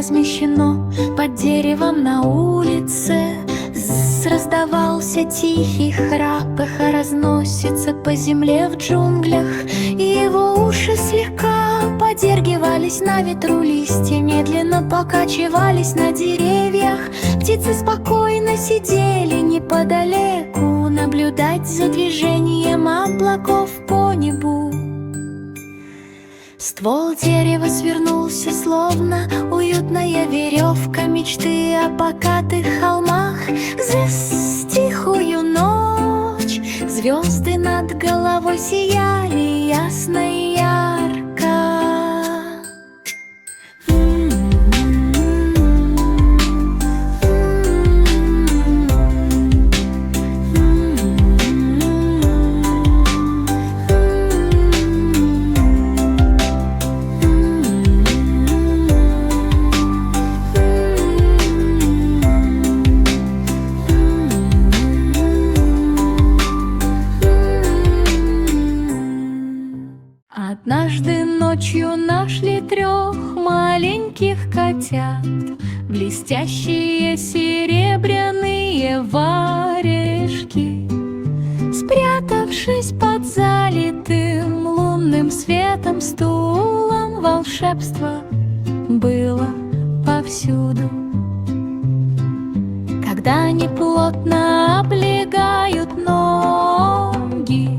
размещено под деревом на улице. Раздавался тихий храп, эхо разносится по земле в джунглях, и его уши слегка подергивались на ветру, листья медленно покачивались на деревьях. Птицы спокойно сидели неподалеку, наблюдать за движением облаков по небу. Ствол дерева свернулся, словно уютная веревка мечты о покатых холмах. За тихую ночь звезды над головой сияли ясно и ярко. Однажды ночью нашли 3 маленьких котят, блестящие серебряные варежки. Спрятавшись под залитым лунным светом стулом, волшебство было повсюду. Когда они плотно облегают ноги,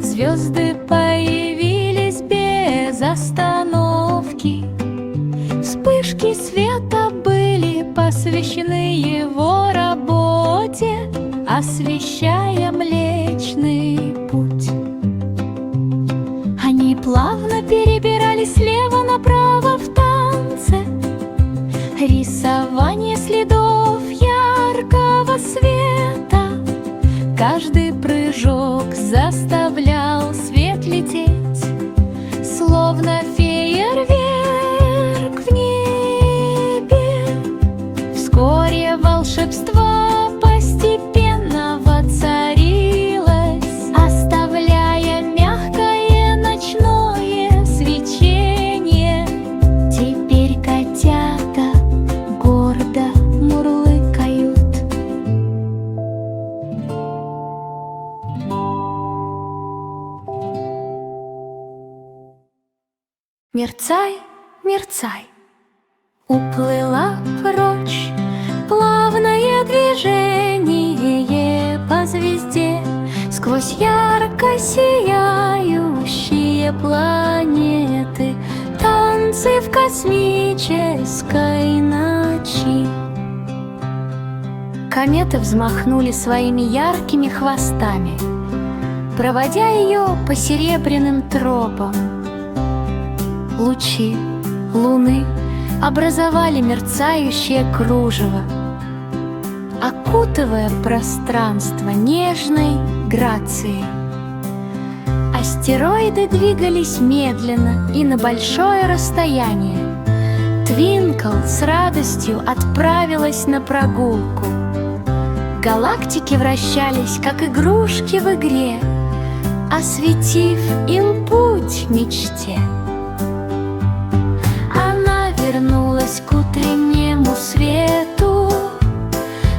звезды появились без остановки. Вспышки света были посвящены его работе, освещая Млечный Путь. Они плавно перебирались слева направо в танце, рисование следов яркого света. Каждый прыжок заставлял свет лететь, словно фейерверк в небе. Вскоре волшебство постепенно воцарилось, оставляя мягкое ночное свечение. Теперь котята гордо мурлыкают. Мерцай, мерцай, уплыла прочь плавное движение по звезде сквозь ярко сияющие планеты, танцы в космической ночи. Кометы взмахнули своими яркими хвостами, проводя ее по серебряным тропам. Лучи луны образовали мерцающее кружево, окутывая пространство нежной грацией. Астероиды двигались медленно и на большое расстояние. Твинкл с радостью отправилась на прогулку. Галактики вращались, как игрушки в игре, осветив им путь мечте. Вернулась к утреннему свету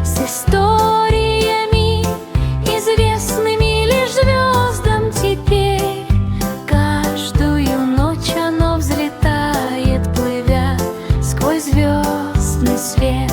с историями, известными лишь звездам теперь. Каждую ночь оно взлетает, плывя сквозь звездный свет.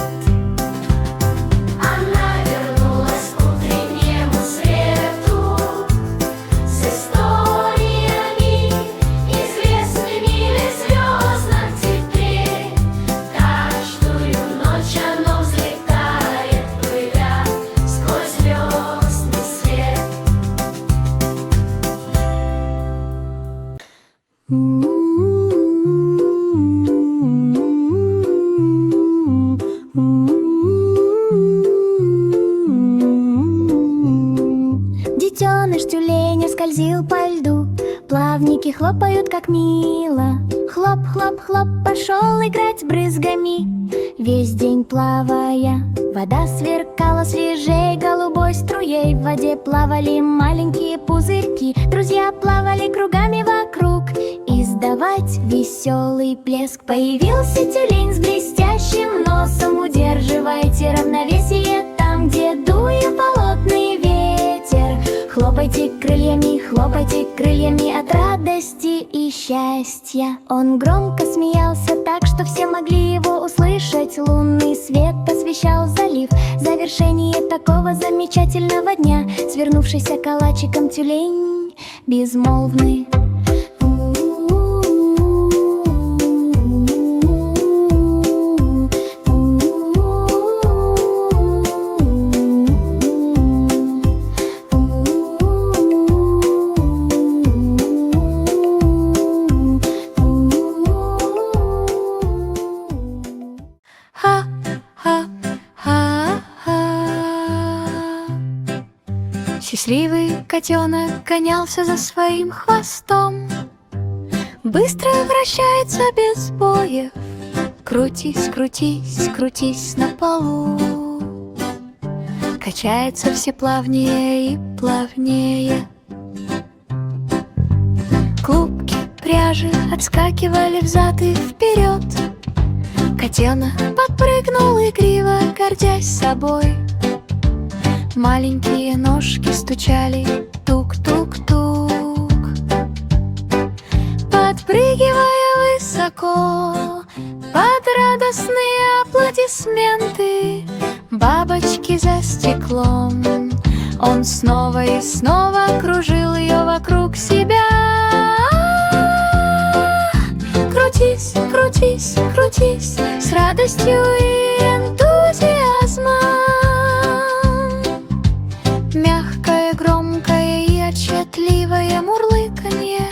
Детеныш тюленя скользил по льду, плавники хлопают, как мило. Хлоп, хлоп, хлоп, пошел играть брызгами. Весь день плавая, вода сверкала свежей голубой струей. В воде плавали маленькие пузырьки, друзья плавали кругами вокруг. Из отдавать веселый плеск. Появился тюлень с блестящим носом. Удерживайте равновесие там, где дует болотный ветер. Хлопайте крыльями от радости и счастья. Он громко смеялся так, что все могли его услышать. Лунный свет освещал залив. Завершение такого замечательного дня. Свернувшийся калачиком тюлень безмолвный. Счастливый котенок гонялся за своим хвостом. Быстро вращается без боев. Крутись, крутись, крутись на полу. Качается все плавнее и плавнее. Клубки пряжи отскакивали взад и вперед. Котенок подпрыгнул игриво, гордясь собой. Маленькие ножки стучали тук-тук-тук. Подпрыгивая высоко под радостные аплодисменты бабочки за стеклом, он снова и снова кружил ее вокруг себя. Крутись, крутись, крутись с радостью и энтузиазмом. Мягкое, громкое и отчетливое мурлыканье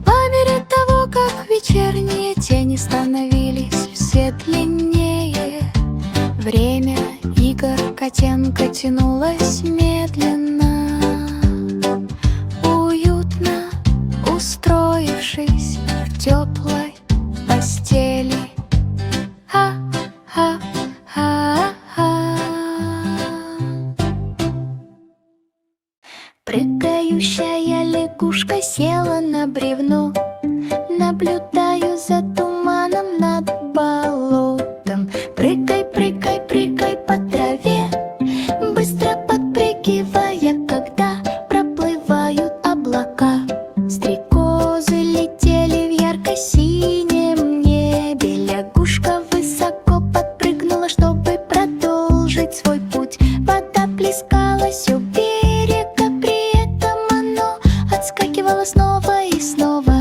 по мере того, как вечерние тени становились все длиннее. Время игр котенка тянулось медленно, уютно устроившись в теплой постели. Прыгающая лягушка села на бревно. Наблюдаю за туманом над болотом. Прыгай, прыгай, прыгай по траве, быстро подпрыгивая, когда проплывают облака. Стрекозы летели в ярко-синем небе. Лягушка высоко подпрыгнула, чтобы продолжить свой путь. Вода плескалась у берега, при этом оно отскакивало снова и снова.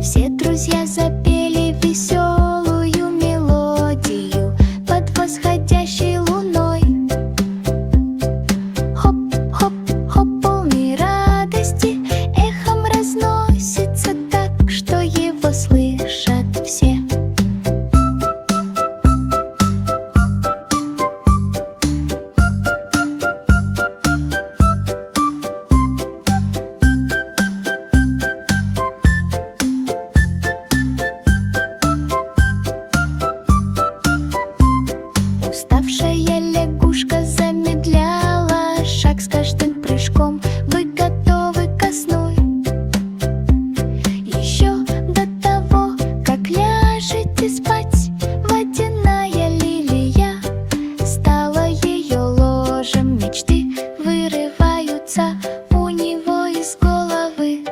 Все друзья запели веселую мелодию под восходящей луной. Хоп, хоп, хоп, полный радости, эхом разносится так, что его слышат все. Уставшая лягушка замедляла шаг с каждым прыжком. Вы готовы ко сну? Еще до того, как ляжете спать, водяная лилия стала ее ложем. Мечты вырываются у него из головы.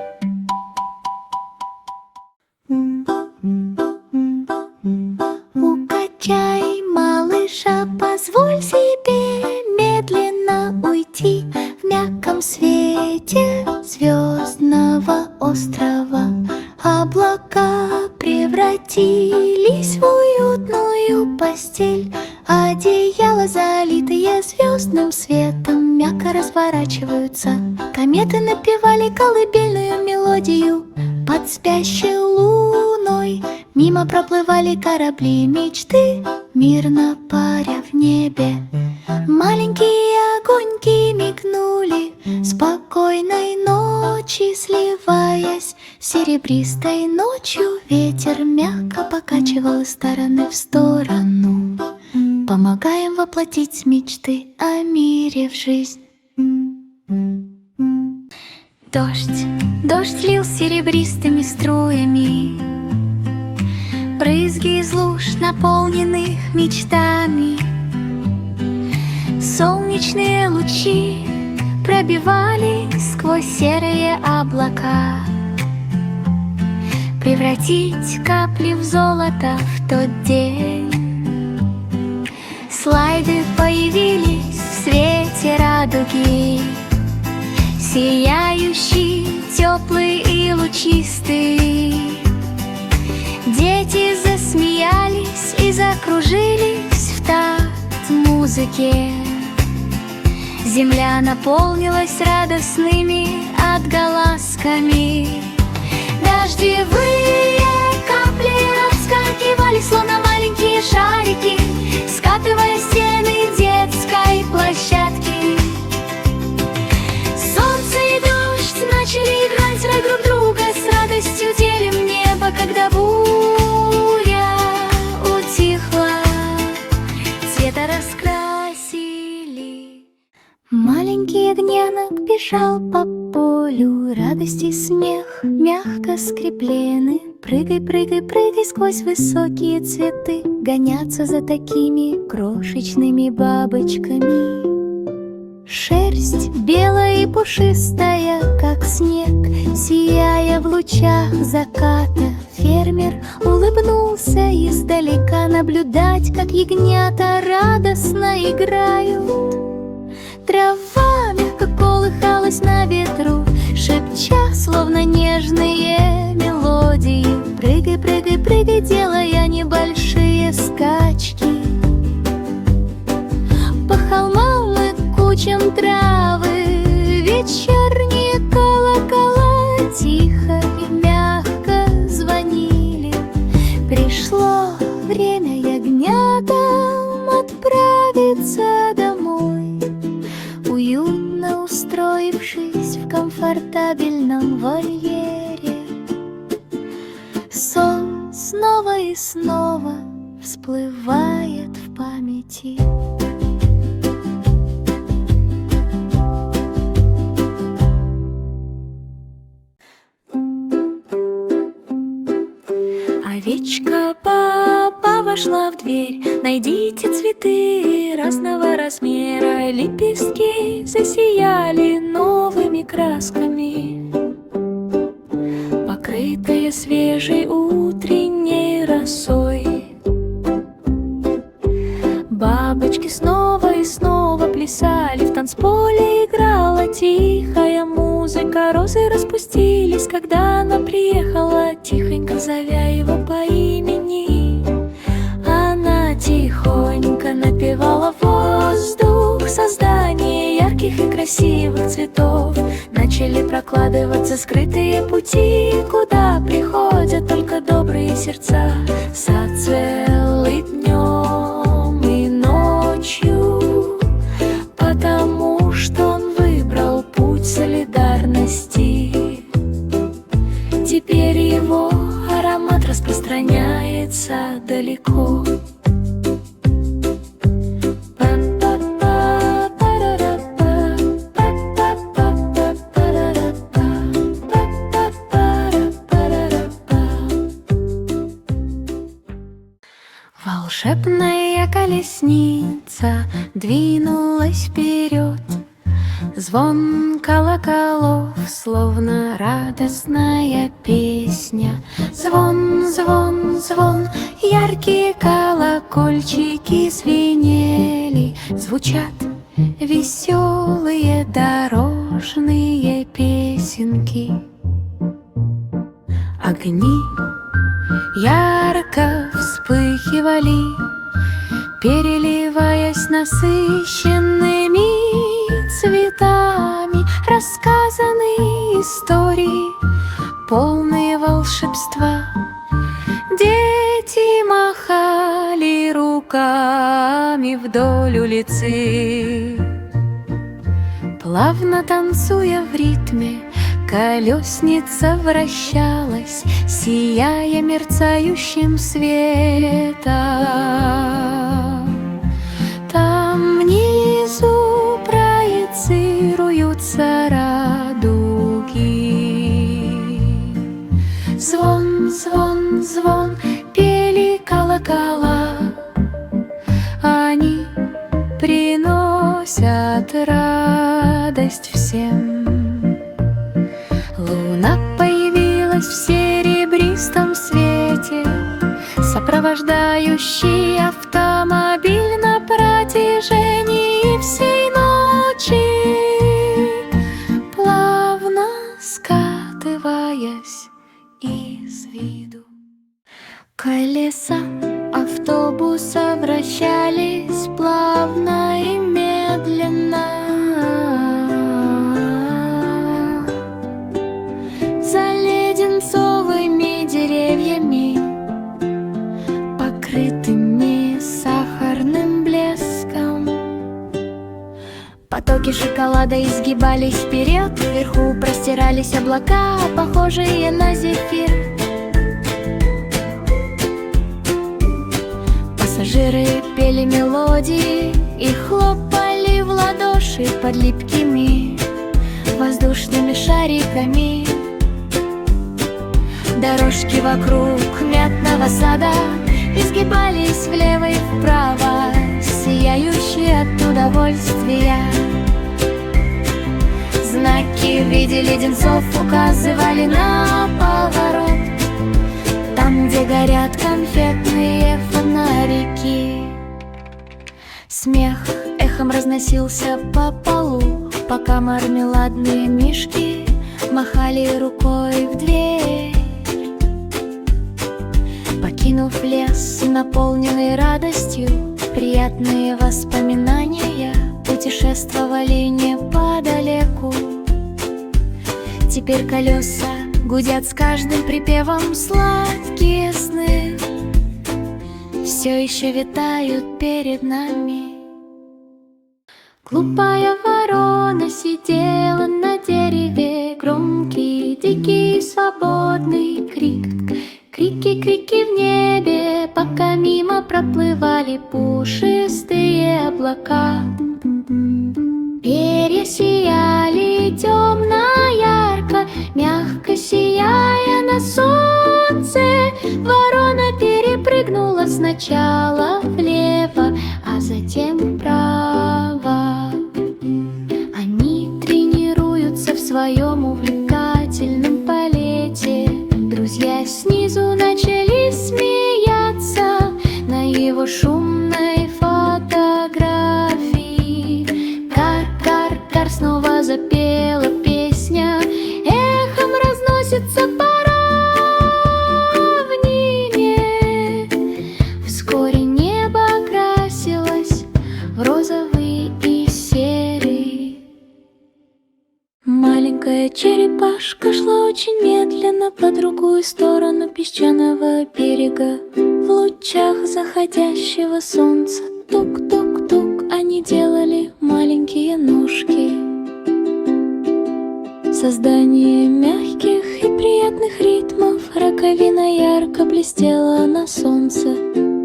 Укачай малыша, позволь себе медленно уйти в мягком свете звездного острова. Облака превратились в уютную постель. Одеяла, залитые звездным светом, мягко разворачиваются. Кометы напевали колыбельную мелодию под спящей луной. Мимо проплывали корабли мечты, мирно паря в небе. Маленькие огоньки мигнули спокойной ночи, сливаясь с серебристой ночью. Ветер мягко покачивал из стороны в сторону, помогаем воплотить мечты о мире в жизнь. Дождь лил серебристыми струями, брызги из луж, наполненных мечтами. Солнечные лучи пробивались сквозь серые облака. Превратить капли в золото в тот день. Слайды появились в свете радуги, сияющий, теплый и лучистый. Дети засмеялись и закружились в такт музыке. Земля наполнилась радостными отголосками. Дождевые капли отскакивали, словно маленькие шарики, скатывая стены детской площадки. Солнце и дождь начали играть роль друг друга, с радостью делим небо, когда буря утихла, цвета раскрасили. Маленький ягненок бежал по полю, радость и смех мягко скреплены. Прыгай, прыгай, прыгай сквозь высокие цветы, гоняться за такими крошечными бабочками. Шерсть белая и пушистая, как снег, сияя в лучах заката. Фермер улыбнулся издалека, наблюдать, как ягнята радостно играют. Трава мягко колыхалась на ветру, шепча, словно нежные мелодии. Прыгай, прыгай, прыгай, делая небольшие скачки. По холмам и кучам травы вечерние колокола тихо и мягко звонили. Пришло время ягнятам отправиться домой, уютно устроившись в комфортабельном вольере. Сон снова и снова всплывает в памяти. Овечка папа вошла в дверь. Найдите цветы разного размера. Лепестки засияли новыми красками, покрытые свежей утренней росой. Бабочки снова и снова плясали, в танцполе играла тихая музыка. Розы распустились, когда она приехала, тихонько зовя его по имени. Она тихонько напевала в воздух создание ярких и красивых цветов. Начали прокладываться скрытые пути, куда приходят только добрые сердца. Сад цвел и днем, и ночью, потому что он выбрал путь солидарности. Теперь его аромат распространяется далеко. Волшебная колесница двинулась вперед. Звон колоколов, словно радостная песня. Звон, звон, звон, яркие колокольчики звенели. Звучат веселые дорожные песенки. Огни ярко вспыхивали, переливаясь насыщенными цветами. Рассказаны истории, полные волшебства. Дети махали руками вдоль улицы. Плавно танцуя в ритме, колесница вращалась, сияя мерцающим светом. Там внизу проецируются радуги. зеркала, они приносят радость всем. Луна появилась в серебристом свете, сопровождающий автомобиль на протяжении всей ночи, плавно скатываясь из виду. Колеса автобуса вращались плавно и медленно. За леденцовыми деревьями, покрытыми сахарным блеском, потоки шоколада изгибались вперед, вверху простирались облака, похожие на зефир. Пассажиры пели мелодии и хлопали в ладоши под липкими воздушными шариками. Дорожки вокруг мятного сада изгибались влево и вправо, сияющие от удовольствия. Знаки в виде леденцов указывали на поворот, там, где горят конфетные фонарики. Смех эхом разносился по полу, пока мармеладные мишки махали рукой в дверь. Покинув лес, наполненный радостью, приятные воспоминания путешествовали неподалеку. Теперь колеса гудят с каждым припевом, сладкие сны все еще витают перед нами. Глупая ворона сидела на дереве, громкий, дикий, свободный крик. Крики, крики в небе, пока мимо проплывали пушистые облака. Перья сияли темно-ярко, мягко сияя на солнце. Ворона перепрыгнула сначала влево, а затем вправо. Они тренируются в своем увлекательном полете. Друзья снизу начали смеяться на его шумной фотографии. Кар-кар-кар, снова запела песня, эхом разносится по равнине. Вскоре небо окрасилось в розовый и серый. Маленькая черепашка шла очень медленно по другую сторону песчаного берега. В лучах заходящего солнца тук-тук-тук они делали маленькие ножки. Создание мягких и приятных ритмов, раковина ярко блестела на солнце.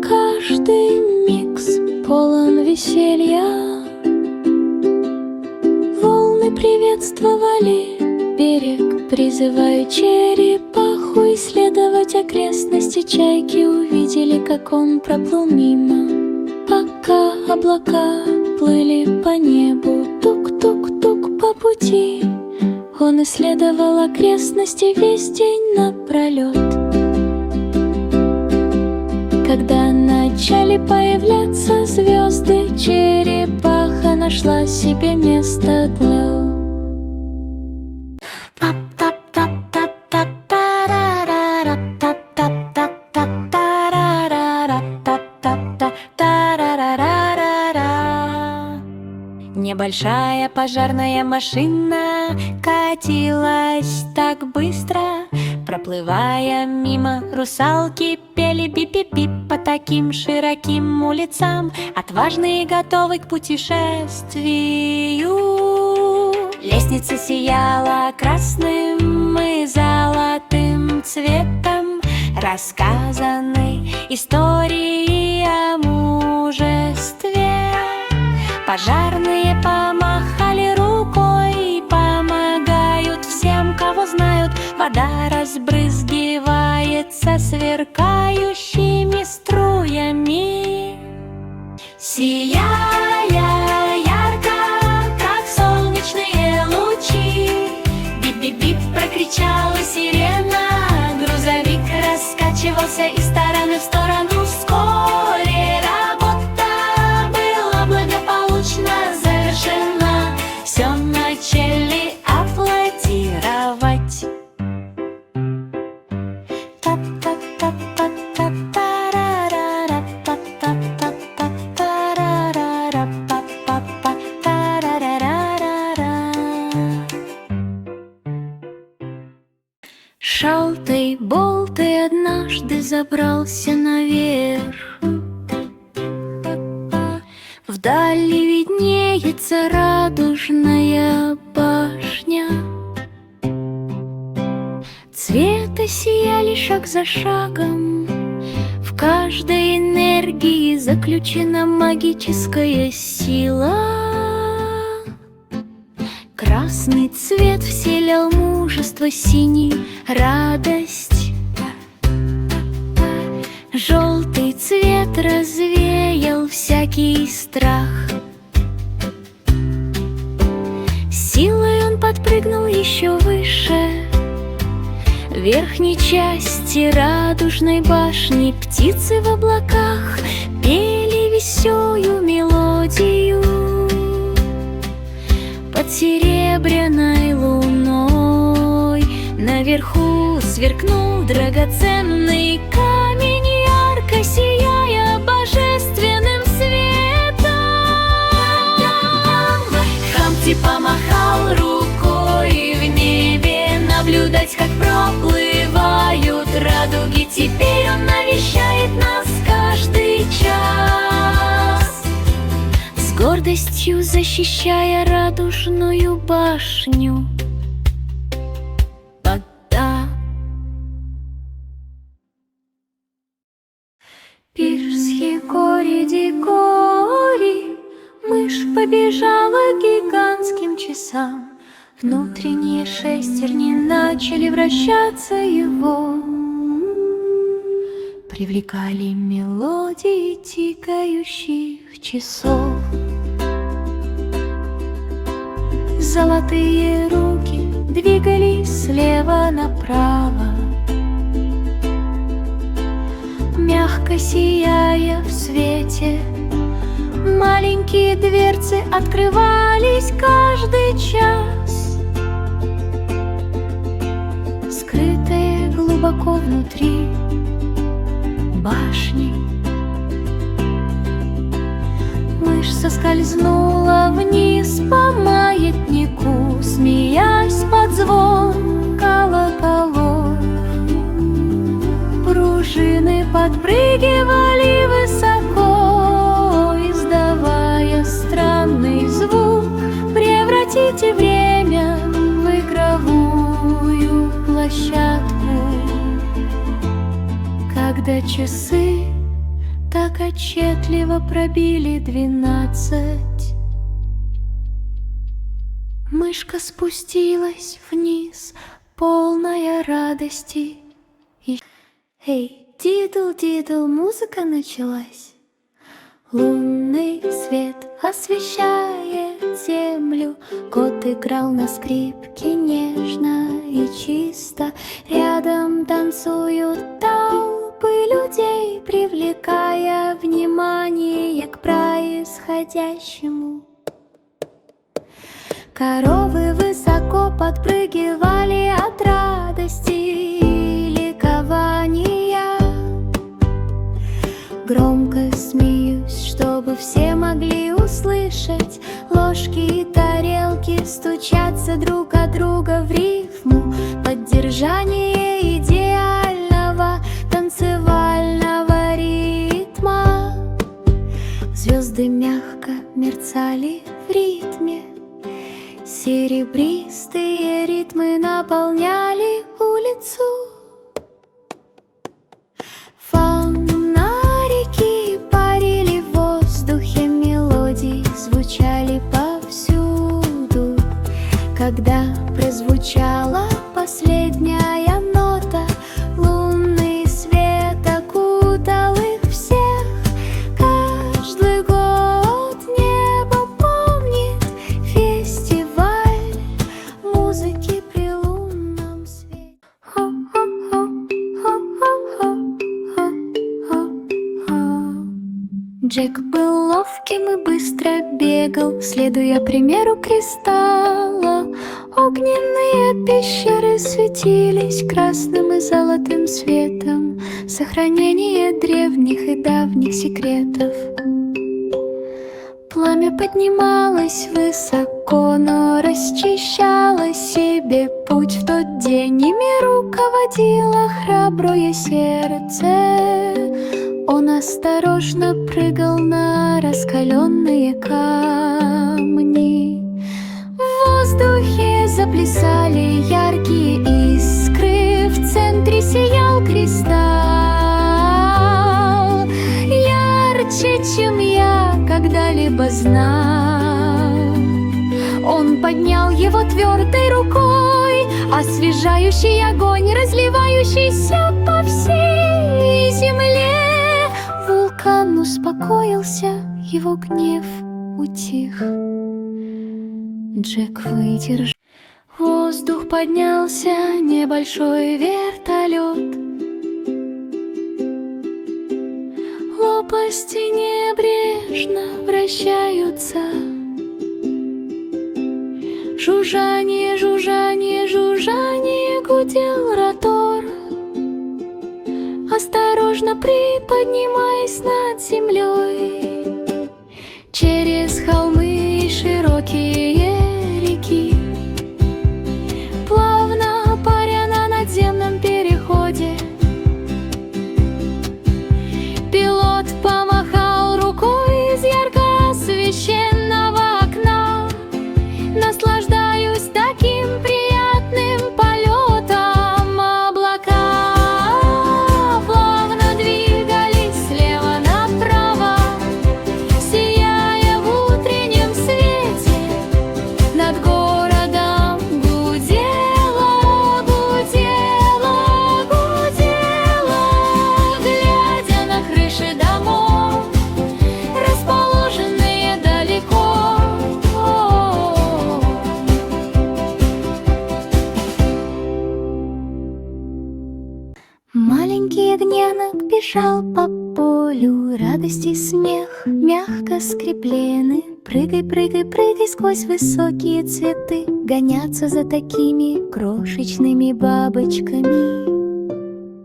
Каждый микс полон веселья. Волны приветствовали берег, призывая черепаху исследовать окрестности. Чайки увидели, как он проплыл мимо, пока облака плыли по небу. Тук-тук-тук по пути он исследовал окрестности весь день напролет. Когда начали появляться звезды, черепаха нашла себе место для Небольшая пожарная машина катилась так быстро, проплывая мимо. Русалки пели бип-бип-бип по таким широким улицам, отважные и готовы к путешествию. Лестница сияла красным и золотым цветом, рассказаны истории о мужестве. Пожарные помахали рукой, помогают всем, кого знают. Вода разбрызгивается сверкающими струями. забрался наверх. Вдали виднеется радужная башня. Цвета сияли шаг за шагом. В каждой энергии заключена магическая сила. Красный цвет вселял мужество, синий — радость. Желтый цвет развеял всякий страх. Силой он подпрыгнул еще выше. В верхней части радужной башни птицы в облаках пели веселую мелодию. Под серебряной луной наверху сверкнул драгоценный камень, ярко сияя божественным светом. Хамти помахал рукой в небе, наблюдать, как проплывают радуги. Теперь он навещает нас каждый час, с гордостью защищая радужную башню. Пирсхи кори-ди-кори, мышь побежала к гигантским часам. Внутренние шестерни начали вращаться его, привлекали мелодии тикающих часов. Золотые руки двигались слева направо, мягко сияя в свете. Маленькие дверцы открывались каждый час, скрытые глубоко внутри башни. Мышь соскользнула вниз по маятнику, смеясь под звон колоколов. Пружины подпрыгивали высоко, издавая странный звук. Превратите время в игровую площадку. Когда часы так отчетливо пробили 12, мышка спустилась вниз, полная радости. Эй, титул, музыка началась. Лунный свет освещает землю. Кот играл на скрипке нежно и чисто. Рядом танцуют толпы людей, привлекая внимание к происходящему. Коровы высоко подпрыгивали от радости и ликования. Громко смеюсь, чтобы все могли услышать. Ложки и тарелки стучатся друг от друга в рифму. Поддержание идеального танцевального ритма. Звезды мягко мерцали в ритме. Серебристые ритмы наполняли улицу. Фонарики парили в воздухе, мелодии звучали повсюду. Когда прозвучала последняя нота, лунный свет окутал их всех. Каждый год небо помнит фестиваль музыки при лунном свете. Джек был ловким и быстро бегал, следуя примеру кристалла. Огненные пещеры светились красным и золотым светом. Сохранение древних и давних секретов. Пламя поднималось высоко, но расчищало себе путь. В тот день ими руководило храброе сердце. Он осторожно прыгал на раскаленные камни. В воздухе заплясали яркие искры, в центре сиял кристалл, ярче, чем я когда-либо знал. Он поднял его твердой рукой, освежающий огонь, разливающийся по всей земле. Вулкан успокоился, его гнев утих. Джек выдержал. В воздух поднялся небольшой вертолет. Лопасти небрежно вращаются. Жужжание, жужжание, жужжание, гудел ротор, осторожно приподнимаясь над землей. Через холмы и широкие реки, плавно паря на надземном переходе, пилот помахал рукой из ярко освещенного окна. Наслаждаюсь таким приятным полетом. Облака плавно двигались слева направо, сияя в утреннем свете. Над городом гудело, гудело, гудело, глядя на крыши домов, расположенные далеко. Маленький ягненок бежал по полю, радость и смех мягко скреплены. Прыгай, прыгай, прыгай сквозь высокие цветы, гоняться за такими крошечными бабочками.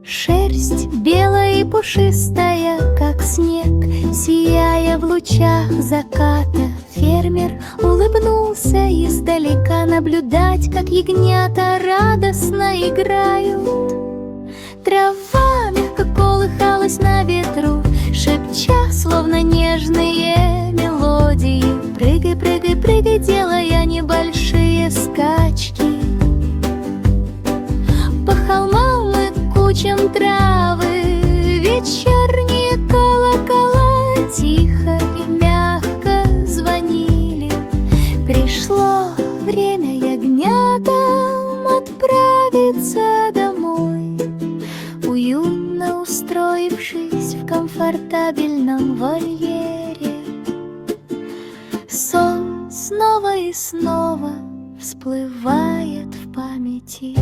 Шерсть белая и пушистая, как снег, сияя в лучах заката. Фермер улыбнулся издалека, наблюдать, как ягнята радостно играют. Трава мягко колыхалась на ветру, шепча, словно нежные мелодии. Прыгай, прыгай, прыгай, делая небольшие скачки. По холмам и кучам травы вечерние колокола тихо и мягко звонили. Пришло время ягнятам отправиться домой, уютно устроившись в комфортабельном вольере. Сон снова и снова всплывает в памяти.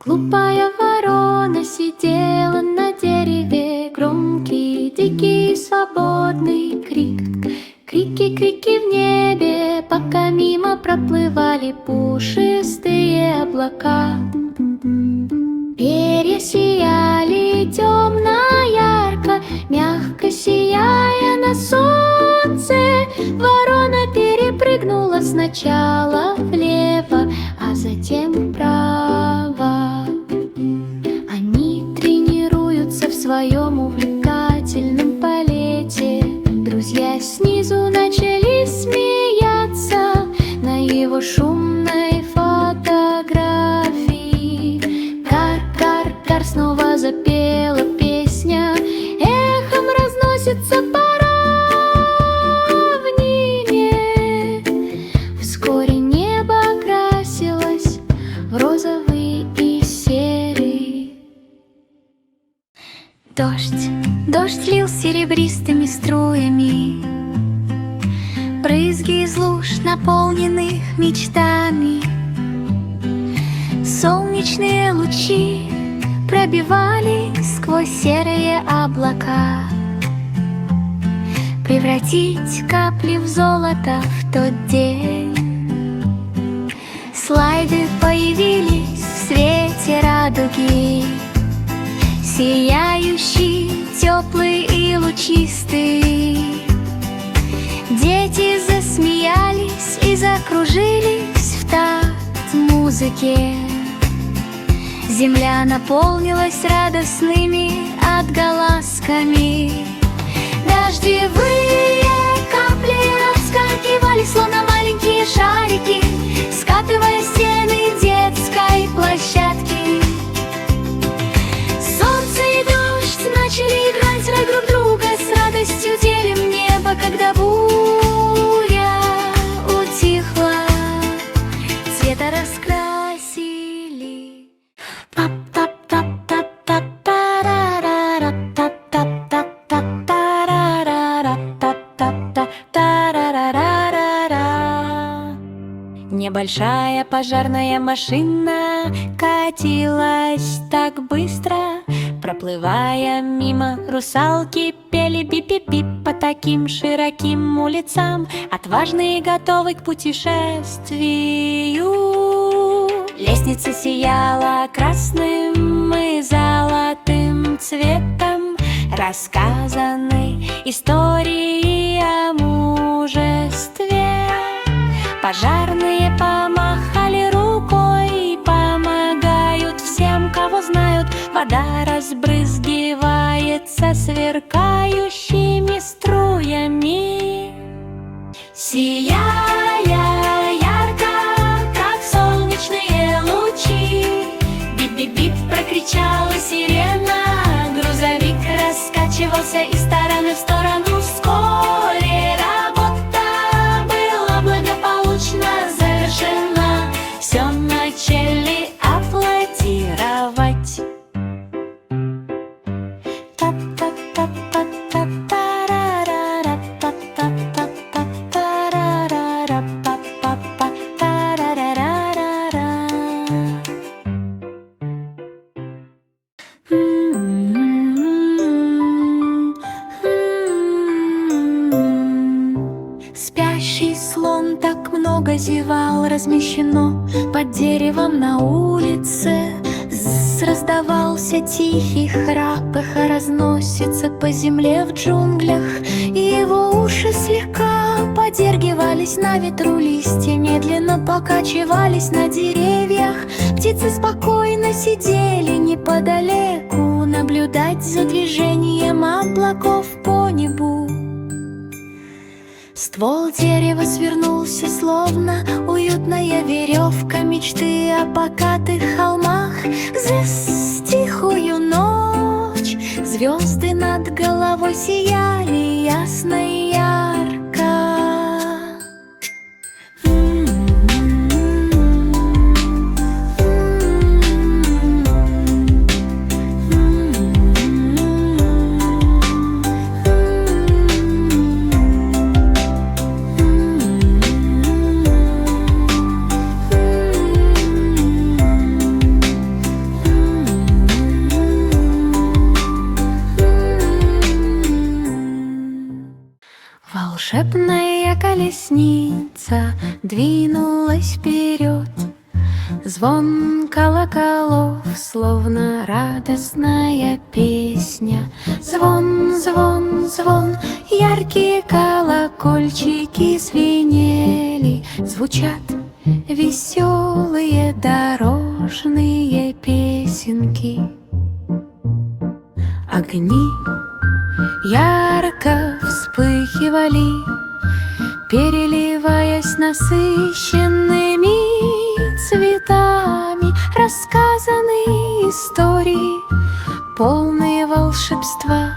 Глупая ворона сидела на дереве, громкий, дикий, свободный крик. Крики, крики в небе, пока мимо проплывали пушистые облака. Перья сияли темно-ярко, мягко сияя на солнце. Ворона перепрыгнула сначала влево, а затем вправо. Они тренируются в своем увлекательном полете. Друзья снизу начали смеяться на его шумной фотографии. Кар-кар-кар, снова запела песня, эхом разносится по равнине. Вскоре небо окрасилось в розовый и серый. Дождь лил серебристыми струями, брызги из луж, наполненных мечтами. Солнечные лучи пробивались сквозь серые облака. Превратить капли в золото в тот день. Слайды появились в свете радуги. сияющий, теплый и лучистый. Дети засмеялись и закружились в такт музыке. Земля наполнилась радостными отголосками. Дождевые капли отскакивали, словно маленькие шарики, скатывая стены детской площадки. Солнце и дождь начали играть роль друг друга, с радостью делим небо, когда буря утихла, цвета раскрасили. Небольшая пожарная машина катилась так быстро, проплывая мимо, русалки пели бип-бип-бип по таким широким улицам, отважные и готовы к путешествию. Лестница сияла красным и золотым цветом, рассказаны истории о мужестве. Пожарные помахали рукой, помогают всем, кого знают. Вода разбрызгивается сверкающими струями, сияя ярко, как солнечные лучи. Бип-бип-бип прокричала сирена, грузовик раскачивался из стороны в сторону. Вскоре работа была благополучно завершена, все начали аплодировать. Спящий слон так много зевал, размещено под деревом на улице. Раздавался тихий храп, эхо разносится по земле в джунглях. И его уши слегка подергивались на ветру, листья медленно покачивались на деревьях. Птицы спокойно сидели неподалеку, наблюдать за движением облаков по небу. Ствол дерева свернулся, словно уютная веревка мечты о покатых холмах. За тихую ночь звезды над головой сияли ясно и ярко. Волшебная колесница двинулась вперед. Звон колоколов, словно радостная песня. Звон, звон, звон, яркие колокольчики звенели. Звучат веселые дорожные песенки. Огни ярко вспыхивали, переливаясь насыщенными цветами. Рассказаны истории, полные волшебства.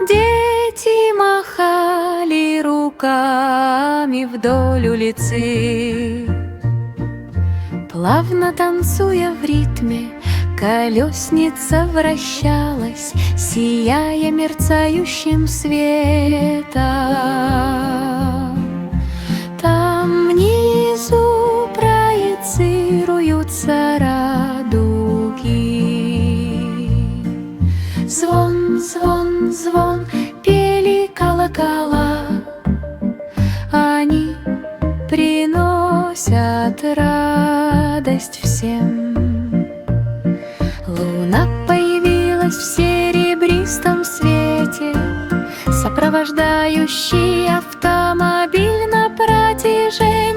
Дети махали руками вдоль улицы, плавно танцуя в ритме. Колесница вращалась, сияя мерцающим светом. Там внизу проецируются радуги. Звон, звон, звон, пели колокола. Они приносят радость всем. Луна появилась свете. Сопровождающий автомобиль на протяжении